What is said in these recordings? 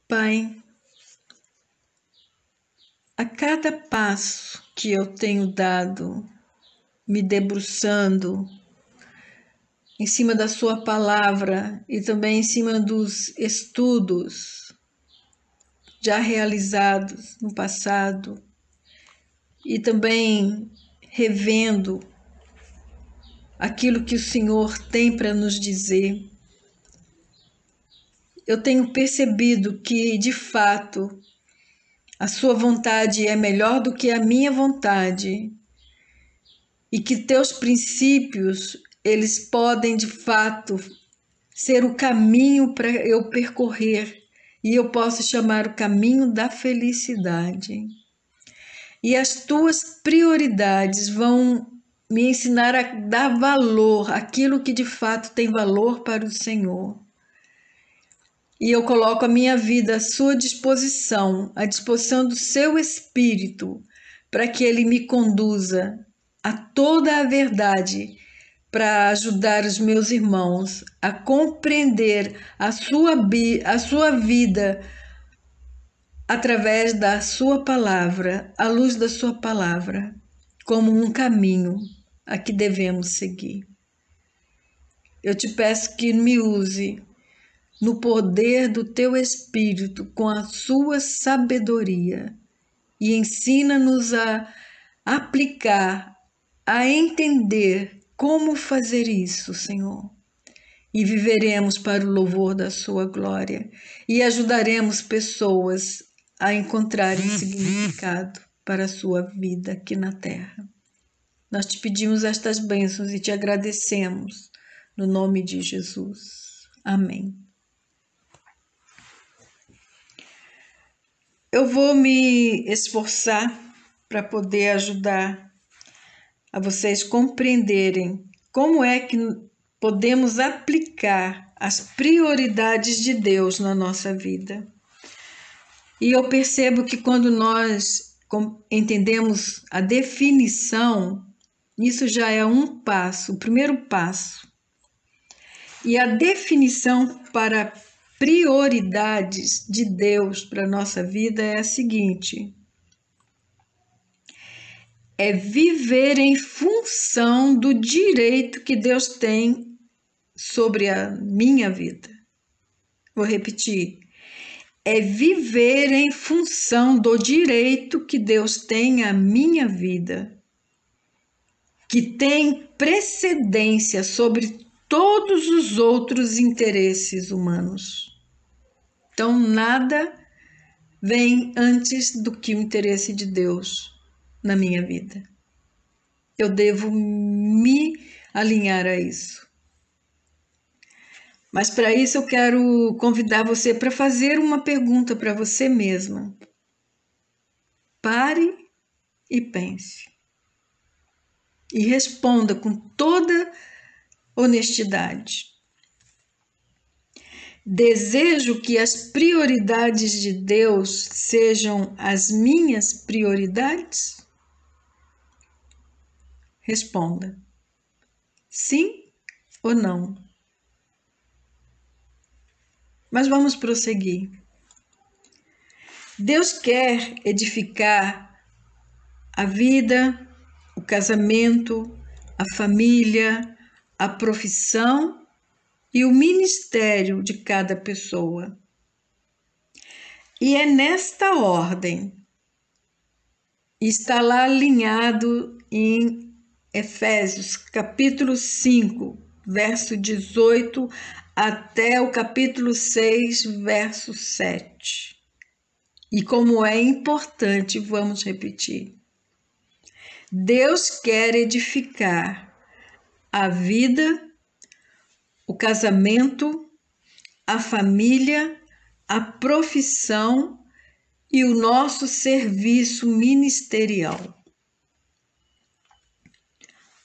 Pai, a cada passo que eu tenho dado, me debruçando em cima da Sua palavra e também em cima dos estudos já realizados no passado e também revendo aquilo que o Senhor tem para nos dizer, eu tenho percebido que, de fato, a Sua vontade é melhor do que a minha vontade e que Teus princípios, eles podem, de fato, ser o caminho para eu percorrer e eu posso chamar o caminho da felicidade. E as Tuas prioridades vão me ensinar a dar valor àquilo que de fato tem valor para o Senhor. E eu coloco a minha vida à Sua disposição, à disposição do Seu Espírito, para que Ele me conduza a toda a verdade, para ajudar os meus irmãos a compreender a sua vida através da Sua palavra, à luz da Sua palavra, como um caminho a que devemos seguir. Eu te peço que me use no poder do Teu Espírito, com a Sua sabedoria, e ensina-nos a aplicar, a entender como fazer isso, Senhor. E viveremos para o louvor da Sua glória e ajudaremos pessoas a encontrarem significado para a sua vida aqui na terra. Nós te pedimos estas bênçãos e te agradecemos no nome de Jesus. Amém. Eu vou me esforçar para poder ajudar a vocês compreenderem como é que podemos aplicar as prioridades de Deus na nossa vida. E eu percebo que quando nós entendemos a definição, isso já é um passo, o primeiro passo. E a definição para prioridades de Deus para a nossa vida é a seguinte: é viver em função do direito que Deus tem sobre a minha vida. Vou repetir. É viver em função do direito que Deus tem à minha vida, que tem precedência sobre todos os outros interesses humanos. Então, nada vem antes do que o interesse de Deus na minha vida. Eu devo me alinhar a isso. Mas para isso eu quero convidar você para fazer uma pergunta para você mesma. Pare e pense. E responda com toda honestidade. Desejo que as prioridades de Deus sejam as minhas prioridades? Responda. Sim ou não? Mas vamos prosseguir. Deus quer edificar a vida, o casamento, a família, a profissão e o ministério de cada pessoa. E é nesta ordem. Está lá alinhado em Efésios, capítulo 5, verso 18, até o capítulo 6, verso 7. E como é importante, vamos repetir. Deus quer edificar a vida, o casamento, a família, a profissão e o nosso serviço ministerial.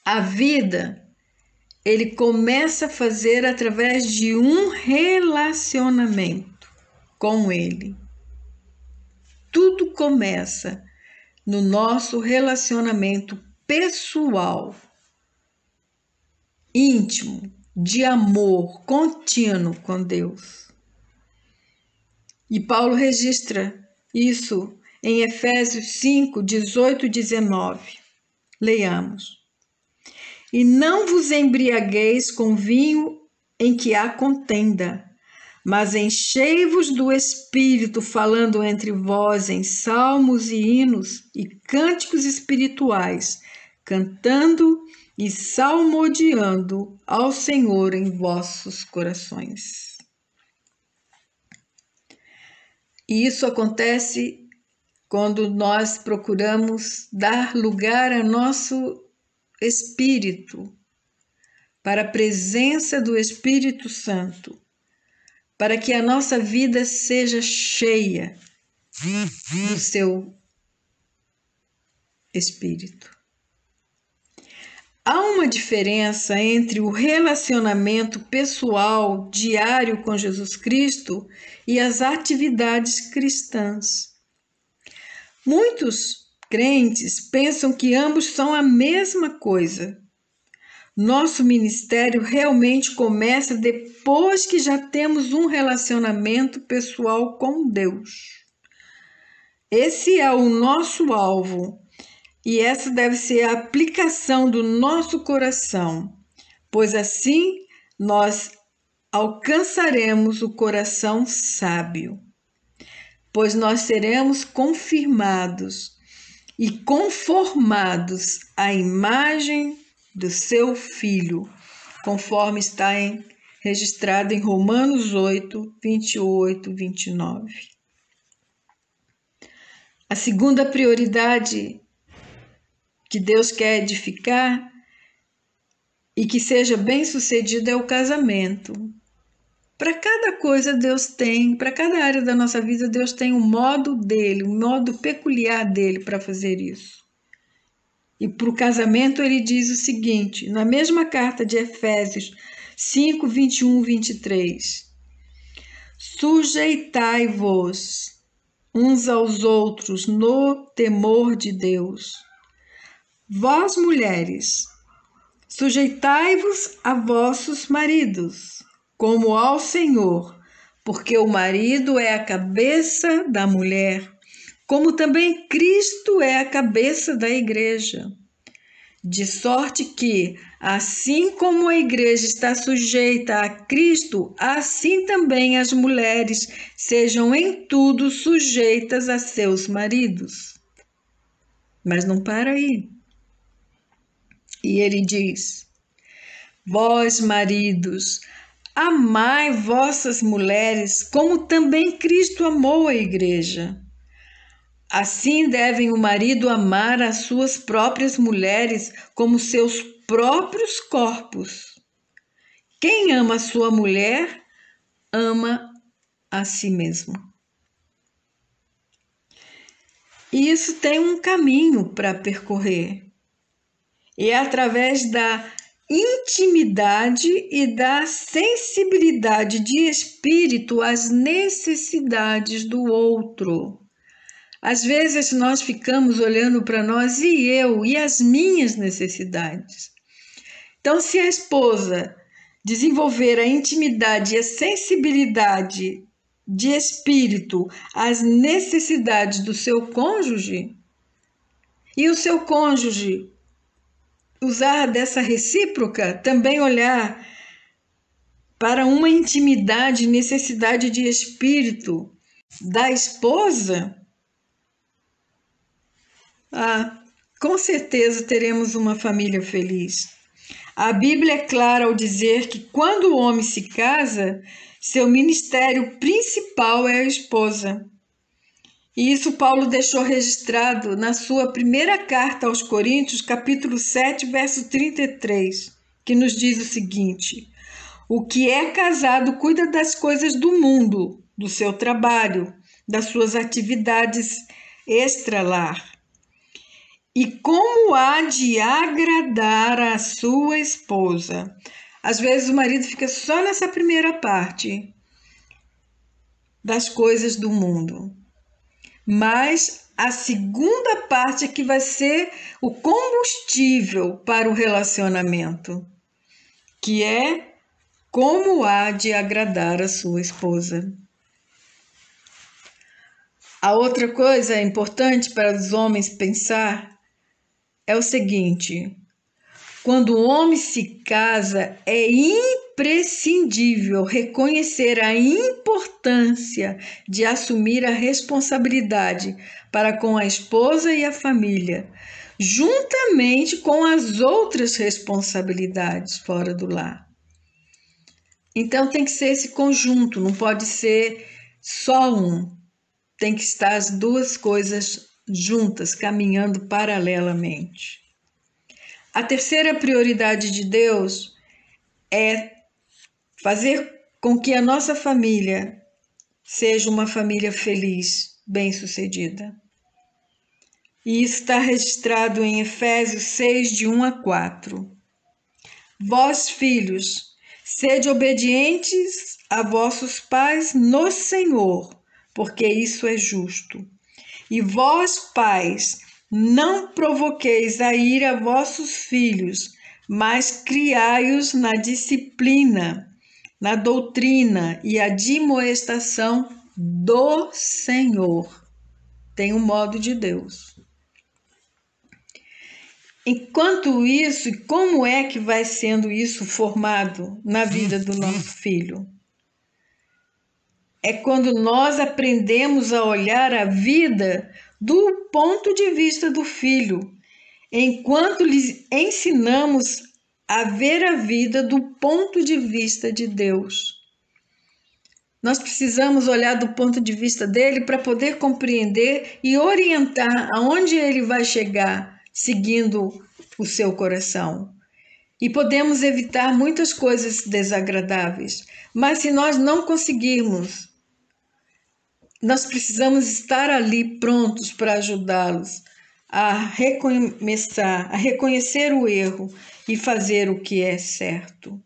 A vida, ele começa a fazer através de um relacionamento com Ele. Tudo começa no nosso relacionamento pessoal, íntimo, de amor contínuo com Deus. E Paulo registra isso em Efésios 5, 18 e 19. Leiamos. E não vos embriagueis com vinho em que há contenda, mas enchei-vos do Espírito, falando entre vós em salmos e hinos e cânticos espirituais, cantando e salmodiando ao Senhor em vossos corações. E isso acontece quando nós procuramos dar lugar a nosso Espírito, para a presença do Espírito Santo, para que a nossa vida seja cheia do seu Espírito. Há uma diferença entre o relacionamento pessoal diário com Jesus Cristo e as atividades cristãs. Muitos crentes pensam que ambos são a mesma coisa. Nosso ministério realmente começa depois que já temos um relacionamento pessoal com Deus. Esse é o nosso alvo e essa deve ser a aplicação do nosso coração, pois assim nós alcançaremos o coração sábio, pois nós seremos confirmados e conformados à imagem do seu Filho, conforme está registrado em Romanos 8, 28, 29. A segunda prioridade que Deus quer edificar e que seja bem-sucedido é o casamento. Para cada coisa Deus tem, para cada área da nossa vida Deus tem um modo dele, um modo peculiar dele para fazer isso. E para o casamento ele diz o seguinte, na mesma carta de Efésios 5, 21, 23. Sujeitai-vos uns aos outros no temor de Deus. Vós, mulheres, sujeitai-vos a vossos maridos, como ao Senhor, porque o marido é a cabeça da mulher, como também Cristo é a cabeça da igreja. De sorte que, assim como a igreja está sujeita a Cristo, assim também as mulheres sejam em tudo sujeitas a seus maridos. Mas não para aí. E ele diz: vós, maridos, amai vossas mulheres, como também Cristo amou a igreja. Assim devem o marido amar as suas próprias mulheres como seus próprios corpos. Quem ama a sua mulher, ama a si mesmo. E isso tem um caminho para percorrer. E é através da intimidade e da sensibilidade de espírito às necessidades do outro. Às vezes nós ficamos olhando para nós e as minhas necessidades. Então, se a esposa desenvolver a intimidade e a sensibilidade de espírito às necessidades do seu cônjuge, e o seu cônjuge usar dessa recíproca, também olhar para uma intimidade e necessidade de espírito da esposa, com certeza teremos uma família feliz. A Bíblia é clara ao dizer que quando o homem se casa, seu ministério principal é a esposa. E isso Paulo deixou registrado na sua primeira carta aos Coríntios, capítulo 7, verso 33, que nos diz o seguinte: o que é casado cuida das coisas do mundo, do seu trabalho, das suas atividades extra-lar. E como há de agradar a sua esposa? Às vezes o marido fica só nessa primeira parte das coisas do mundo. Mas a segunda parte é que vai ser o combustível para o relacionamento, que é como há de agradar a sua esposa. A outra coisa importante para os homens pensar é o seguinte: quando o homem se casa, é imprescindível reconhecer a importância de assumir a responsabilidade para com a esposa e a família, juntamente com as outras responsabilidades fora do lar. Então tem que ser esse conjunto, não pode ser só um. Tem que estar as duas coisas juntas, caminhando paralelamente. A terceira prioridade de Deus é fazer com que a nossa família seja uma família feliz, bem-sucedida. E isso está registrado em Efésios 6, de 1 a 4. Vós, filhos, sede obedientes a vossos pais no Senhor, porque isso é justo. E vós, pais, não provoqueis a ira vossos filhos, mas criai-os na disciplina, na doutrina e admoestação do Senhor. Tem um modo de Deus. Enquanto isso, e como é que vai sendo isso formado na vida do nosso filho? É quando nós aprendemos a olhar a vida do ponto de vista do filho, enquanto lhes ensinamos a ver a vida do ponto de vista de Deus. Nós precisamos olhar do ponto de vista dele para poder compreender e orientar aonde ele vai chegar seguindo o seu coração. E podemos evitar muitas coisas desagradáveis, mas se nós não conseguirmos, nós precisamos estar ali prontos para ajudá-los a recomeçar, a reconhecer o erro e fazer o que é certo.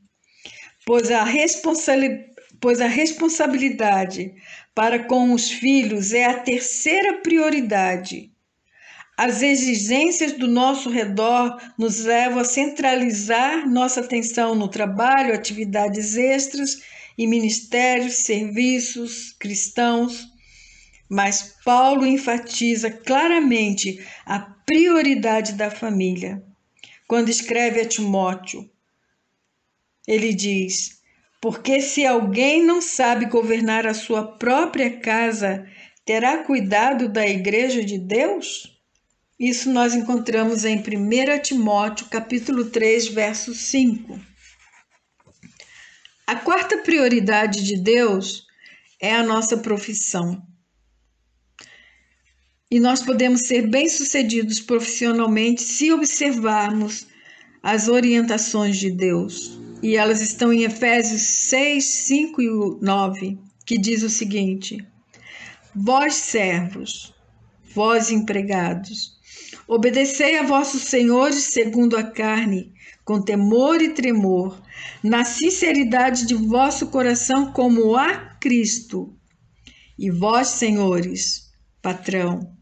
Pois a responsabilidade para com os filhos é a terceira prioridade. As exigências do nosso redor nos levam a centralizar nossa atenção no trabalho, atividades extras e ministérios, serviços cristãos. Mas Paulo enfatiza claramente a prioridade da família. Quando escreve a Timóteo, ele diz: porque se alguém não sabe governar a sua própria casa, terá cuidado da igreja de Deus? Isso nós encontramos em 1 Timóteo, capítulo 3, verso 5. A quarta prioridade de Deus é a nossa profissão. E nós podemos ser bem-sucedidos profissionalmente se observarmos as orientações de Deus. E elas estão em Efésios 6, 5 e 9, que diz o seguinte: vós servos, vós empregados, obedecei a vossos senhores segundo a carne, com temor e tremor, na sinceridade de vosso coração como a Cristo. E vós, senhores, patrão,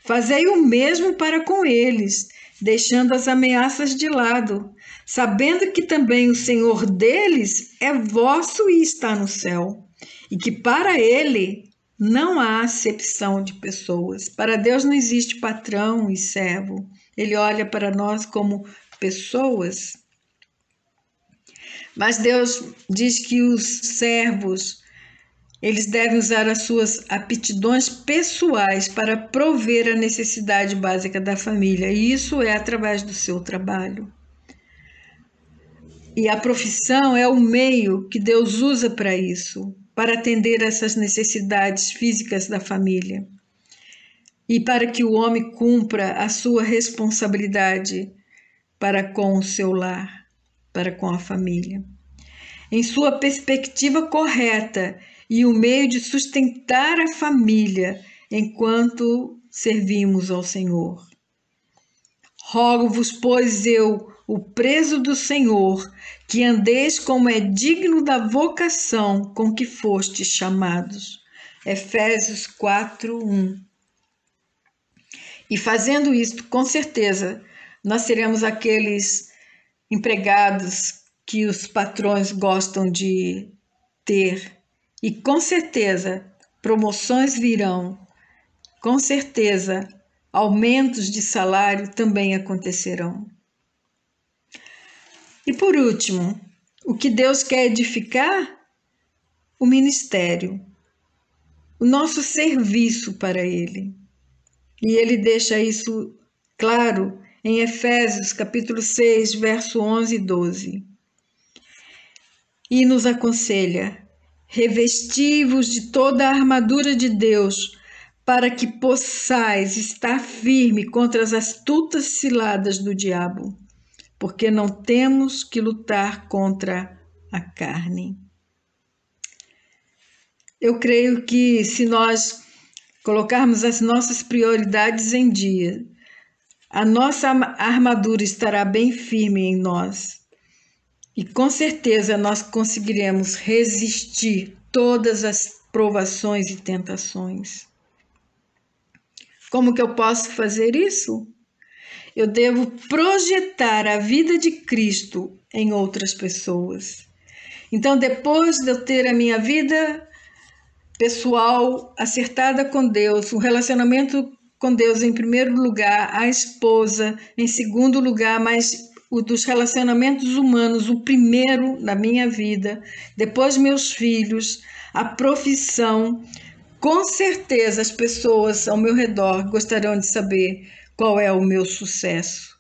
fazei o mesmo para com eles, deixando as ameaças de lado, sabendo que também o Senhor deles é vosso e está no céu, e que para ele não há acepção de pessoas. Para Deus não existe patrão e servo. Ele olha para nós como pessoas. Mas Deus diz que os servos, eles devem usar as suas aptidões pessoais para prover a necessidade básica da família. E isso é através do seu trabalho. E a profissão é o meio que Deus usa para isso, para atender essas necessidades físicas da família. E para que o homem cumpra a sua responsabilidade para com o seu lar, para com a família. Em sua perspectiva correta, e o meio de sustentar a família enquanto servimos ao Senhor. Rogo-vos, pois eu, o preso do Senhor, que andeis como é digno da vocação com que fostes chamados. Efésios 4, 1. E fazendo isto, com certeza, nós seremos aqueles empregados que os patrões gostam de ter. E com certeza promoções virão com certeza, aumentos de salário também acontecerão. E por último, o que Deus quer edificar? O ministério, o nosso serviço para Ele. E Ele deixa isso claro em Efésios capítulo 6, verso 11 e 12. E nos aconselha: revesti-vos de toda a armadura de Deus, para que possais estar firme contra as astutas ciladas do diabo, porque não temos que lutar contra a carne. Eu creio que se nós colocarmos as nossas prioridades em dia, a nossa armadura estará bem firme em nós. E com certeza nós conseguiremos resistir todas as provações e tentações. Como que eu posso fazer isso? Eu devo projetar a vida de Cristo em outras pessoas. Então, depois de eu ter a minha vida pessoal acertada com Deus, o relacionamento com Deus em primeiro lugar, a esposa em segundo lugar, mas o dos relacionamentos humanos, o primeiro na minha vida, depois meus filhos, a profissão, com certeza as pessoas ao meu redor gostarão de saber qual é o meu sucesso.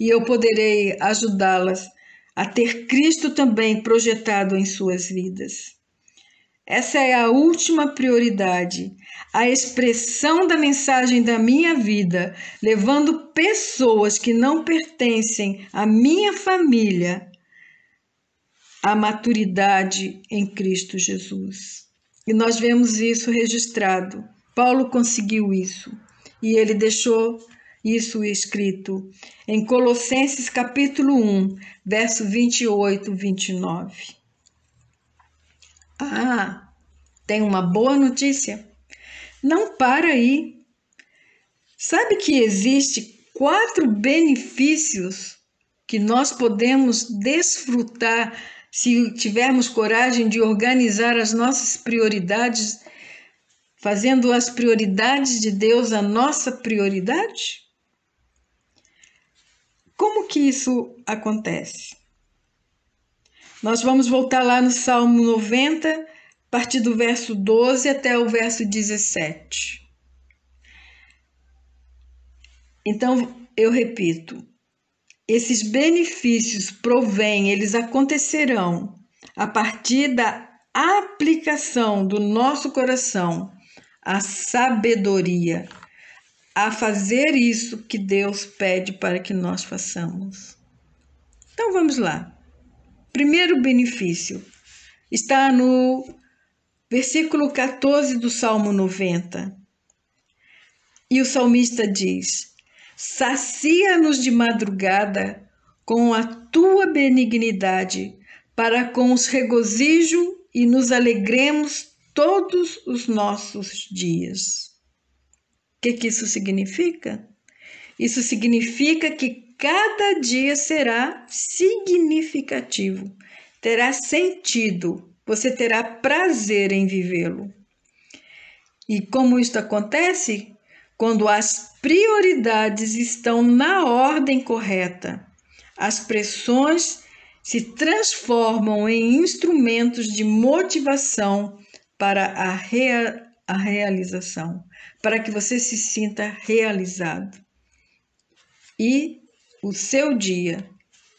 E eu poderei ajudá-las a ter Cristo também projetado em suas vidas. Essa é a última prioridade, a expressão da mensagem da minha vida, levando pessoas que não pertencem à minha família à maturidade em Cristo Jesus. E nós vemos isso registrado. Paulo conseguiu isso e ele deixou isso escrito em Colossenses capítulo 1, verso 28 e 29. Tem uma boa notícia. Não para aí. Sabe que existe 4 benefícios que nós podemos desfrutar se tivermos coragem de organizar as nossas prioridades, fazendo as prioridades de Deus a nossa prioridade? Como que isso acontece? Nós vamos voltar lá no Salmo 90, a partir do verso 12 até o verso 17. Então, eu repito, esses benefícios eles acontecerão a partir da aplicação do nosso coração à sabedoria, a fazer isso que Deus pede para que nós façamos. Então, vamos lá. Primeiro benefício está no versículo 14 do Salmo 90. E o salmista diz: sacia-nos de madrugada com a tua benignidade, para com os regozijo e nos alegremos todos os nossos dias. O que isso significa? Isso significa que cada dia será significativo, terá sentido, você terá prazer em vivê-lo. E como isto acontece? Quando as prioridades estão na ordem correta, as pressões se transformam em instrumentos de motivação para a realização, para que você se sinta realizado. E o seu dia,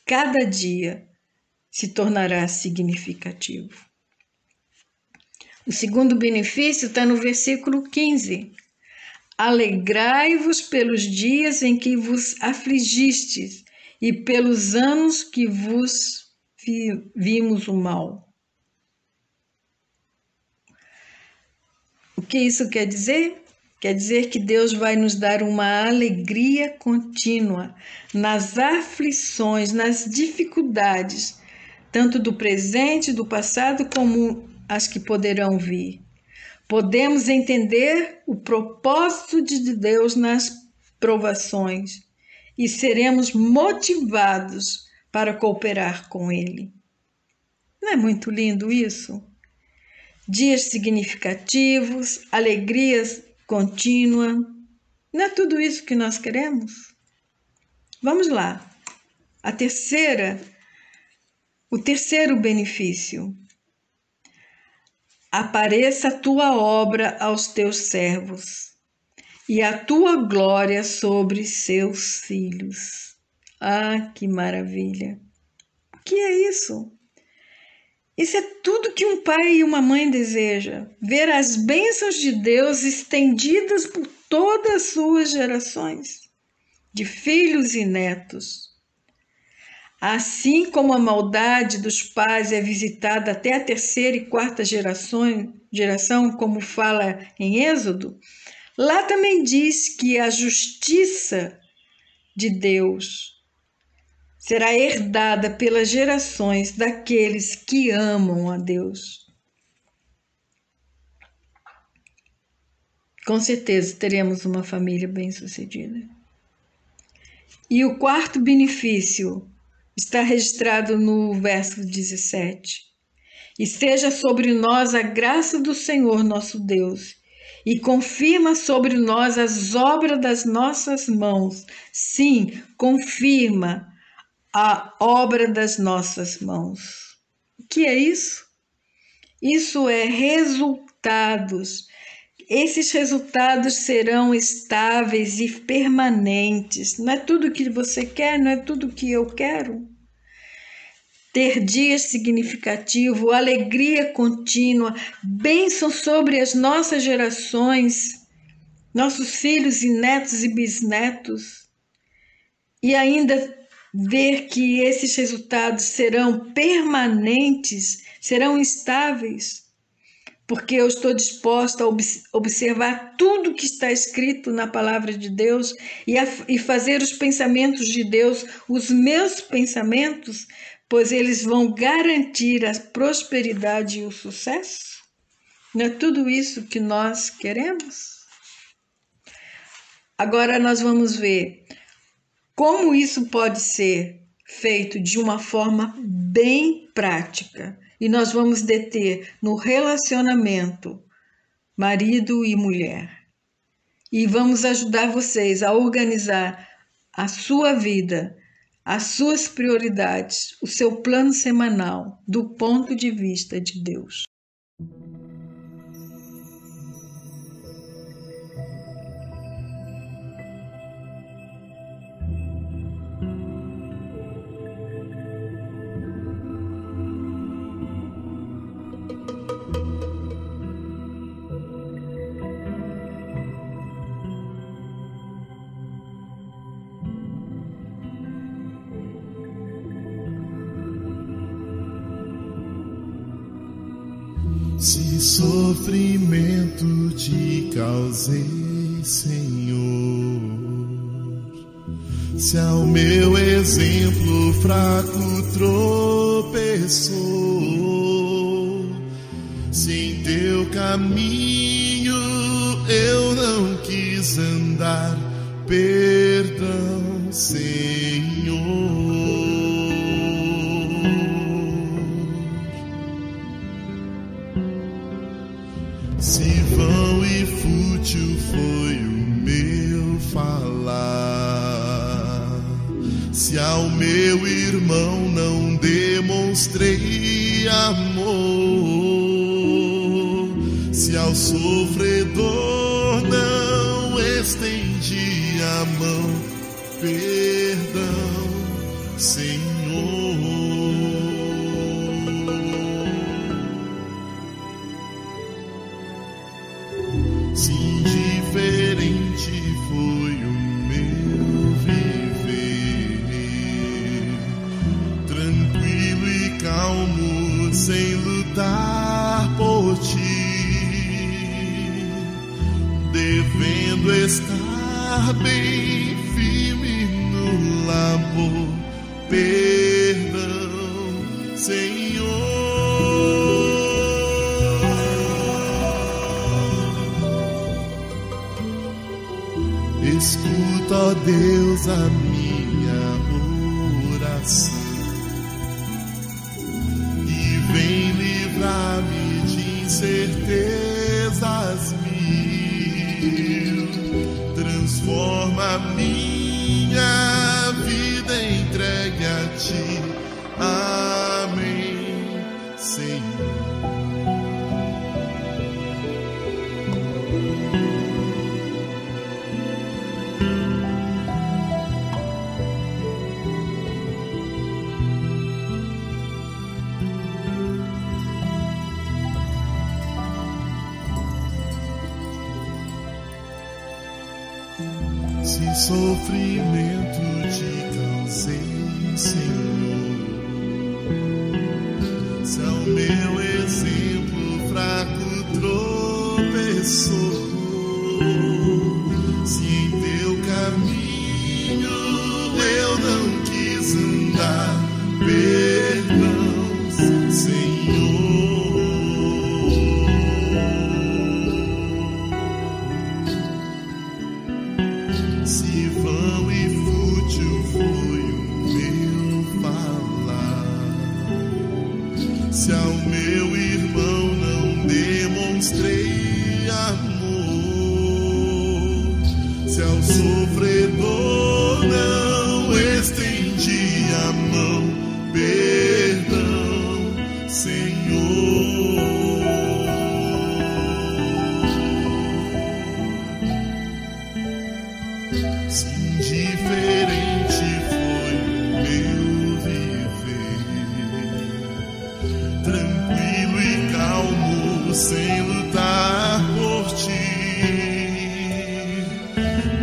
cada dia, se tornará significativo. O segundo benefício está no versículo 15. Alegrai-vos pelos dias em que vos afligistes e pelos anos que vos vimos o mal. O que isso quer dizer? Quer dizer que Deus vai nos dar uma alegria contínua nas aflições, nas dificuldades, tanto do presente, do passado, como as que poderão vir. Podemos entender o propósito de Deus nas provações e seremos motivados para cooperar com Ele. Não é muito lindo isso? Dias significativos, alegrias contínua. Não é tudo isso que nós queremos? Vamos lá. O terceiro benefício. Apareça a tua obra aos teus servos e a tua glória sobre seus filhos. Ah, que maravilha! O que é isso? Isso é tudo que um pai e uma mãe desejam, ver as bênçãos de Deus estendidas por todas as suas gerações, de filhos e netos. Assim como a maldade dos pais é visitada até a terceira e quarta geração, como fala em Êxodo, lá também diz que a justiça de Deus será herdada pelas gerações daqueles que amam a Deus. Com certeza teremos uma família bem-sucedida. E o quarto benefício está registrado no verso 17. E seja sobre nós a graça do Senhor nosso Deus, e confirma sobre nós as obras das nossas mãos. Sim, confirma a obra das nossas mãos. O que é isso? Isso é resultados. Esses resultados serão estáveis e permanentes. Não é tudo que você quer, não é tudo que eu quero. Ter dias significativos, alegria contínua, bênção sobre as nossas gerações, nossos filhos e netos e bisnetos. E ainda ver que esses resultados serão permanentes, serão estáveis. Porque eu estou disposta a observar tudo que está escrito na palavra de Deus e fazer os pensamentos de Deus os meus pensamentos, pois eles vão garantir a prosperidade e o sucesso. Não é tudo isso que nós queremos? Agora nós vamos ver como isso pode ser feito de uma forma bem prática. E nós vamos deter no relacionamento marido e mulher. E vamos ajudar vocês a organizar a sua vida, as suas prioridades, o seu plano semanal, do ponto de vista de Deus. Se sofrimento te causei, Senhor, se ao meu exemplo fraco tropeçou, se em teu caminho eu não quis andar, perdão, Senhor. Se vão e fútil foi o meu falar, se ao meu irmão não demonstrei amor, se ao sofredor não estendi a mão, perdão, Senhor. Se indiferente foi o meu viver, tranquilo e calmo, sem lutar por ti, devendo estar bem firme no labor, perdão, Senhor. Escuta, ó Deus, a minha oração e vem livrar-me de incertezas mil. Se sofrimento te causei, Senhor, se ao meu exemplo fraco tropeçou, se em teu caminho eu não quis andar, perdão, Senhor. Se vão e fútil foi o meu falar, se ao meu irmão não demonstrei amor, se ao sofredor não estendi a mão, perdão, Senhor. Se indiferente foi o meu viver, tranquilo e calmo, sem lutar por ti,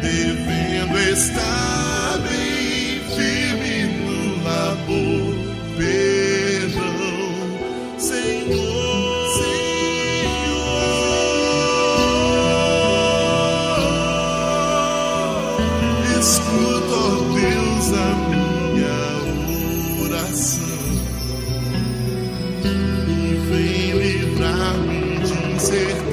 devendo estar bem firme no labor, perdão, Senhor. Escuta, ó Deus, a minha oração e vem livrar-me de incerteza.